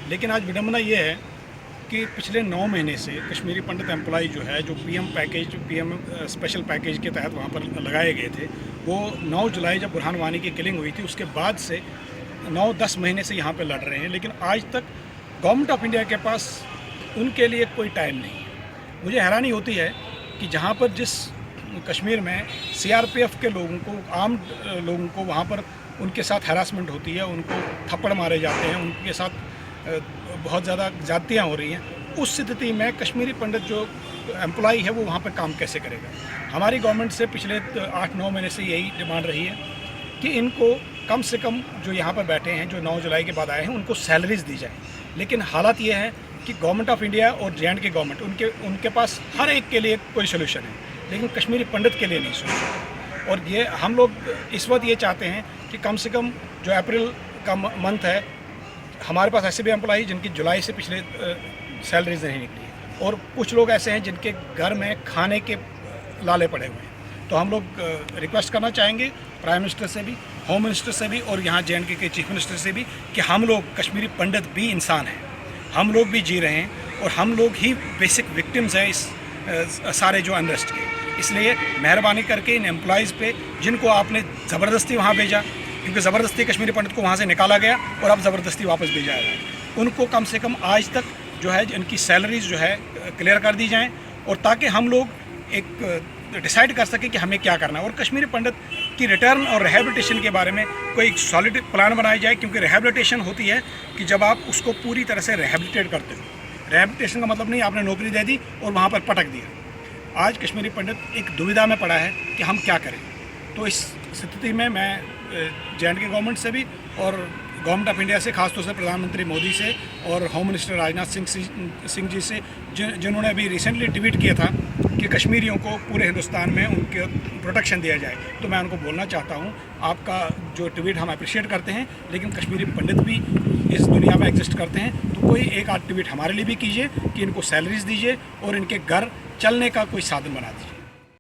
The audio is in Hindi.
लेकिन आज विडंबना ये है कि पिछले 9 महीने से कश्मीरी पंडित एम्प्लॉय जो है, जो पीएम स्पेशल पैकेज के तहत वहाँ पर लगाए गए थे, वो 9 जुलाई जब बुरहान वानी की किलिंग हुई थी उसके बाद से 9-10 महीने से यहाँ पर लड़ रहे हैं। लेकिन आज तक गवर्नमेंट ऑफ इंडिया के पास उनके लिए कोई टाइम नहीं है। मुझे हैरानी होती है कि जहाँ पर जिस कश्मीर में सीआरपीएफ के लोगों को, आर्म्ड लोगों को वहाँ पर उनके साथ हैरासमेंट होती है, उनको थप्पड़ मारे जाते हैं, उनके साथ बहुत ज़्यादा ज़्यादतियाँ हो रही हैं, उस स्थिति में कश्मीरी पंडित जो एम्प्लॉय है वो वहाँ पर काम कैसे करेगा। हमारी गवर्नमेंट से पिछले 8-9 महीने से यही डिमांड रही है कि इनको कम से कम जो यहाँ पर बैठे हैं, जो 9 जुलाई के बाद आए हैं, उनको सैलरीज दी जाए। लेकिन हालात ये है कि गवर्नमेंट ऑफ इंडिया और J&K गवर्नमेंट उनके पास हर एक के लिए कोई सोल्यूशन है, लेकिन कश्मीरी पंडित के लिए नहीं सोल्यूशन। और ये हम लोग इस वक्त ये चाहते हैं कि कम से कम जो अप्रैल का मंथ है, हमारे पास ऐसे भी एम्प्लॉई जिनकी जुलाई से पिछले सैलरीज नहीं निकली है, और कुछ लोग ऐसे हैं जिनके घर में खाने के लाले पड़े हुए हैं। तो हम लोग रिक्वेस्ट करना चाहेंगे प्राइम मिनिस्टर से भी, होम मिनिस्टर से भी, और यहाँ J&K के चीफ मिनिस्टर से भी कि हम लोग कश्मीरी पंडित भी इंसान हैं, हम लोग भी जी रहे हैं, और हम लोग ही बेसिक विक्टिम्स हैं इस सारे जो अनरेस्ट के। इसलिए मेहरबानी करके इन एम्प्लॉयज़ पे, जिनको आपने ज़बरदस्ती वहाँ भेजा, क्योंकि ज़बरदस्ती कश्मीरी पंडित को वहाँ से निकाला गया और अब ज़बरदस्ती वापस भेजा है, उनको कम से कम आज तक जो है इनकी सैलरीज जो है क्लियर कर दी जाएं, और ताकि हम लोग एक डिसाइड कर सकें कि हमें क्या करना है। और कश्मीरी पंडित की रिटर्न और रिहेबिलिटेशन के बारे में कोई सॉलिड प्लान बनाया जाए, क्योंकि रिहेबिलिटेशन होती है कि जब आप उसको पूरी तरह से रिहेबिलिटेट करते हो। रिहेबिलिटेशन का मतलब नहीं आपने नौकरी दे दी और वहाँ पर पटक दिया। आज कश्मीरी पंडित एक दुविधा में पड़ा है कि हम क्या करें। तो इस स्थिति में मैं J&K गवर्नमेंट से भी और गवर्नमेंट ऑफ इंडिया से, खासतौर से प्रधानमंत्री मोदी से और होम मिनिस्टर राजनाथ सिंह जी से, जिन्होंने अभी रिसेंटली ट्वीट किया था कि कश्मीरियों को पूरे हिंदुस्तान में उनके प्रोटेक्शन दिया जाए, तो मैं उनको बोलना चाहता हूँ, आपका जो ट्वीट हम अप्रिशिएट करते हैं, लेकिन कश्मीरी पंडित भी इस दुनिया में एग्जिस्ट करते हैं, तो कोई एक आध ट्वीट हमारे लिए भी कीजिए कि इनको सैलरीज दीजिए और इनके घर चलने का कोई साधन बना दीजिए।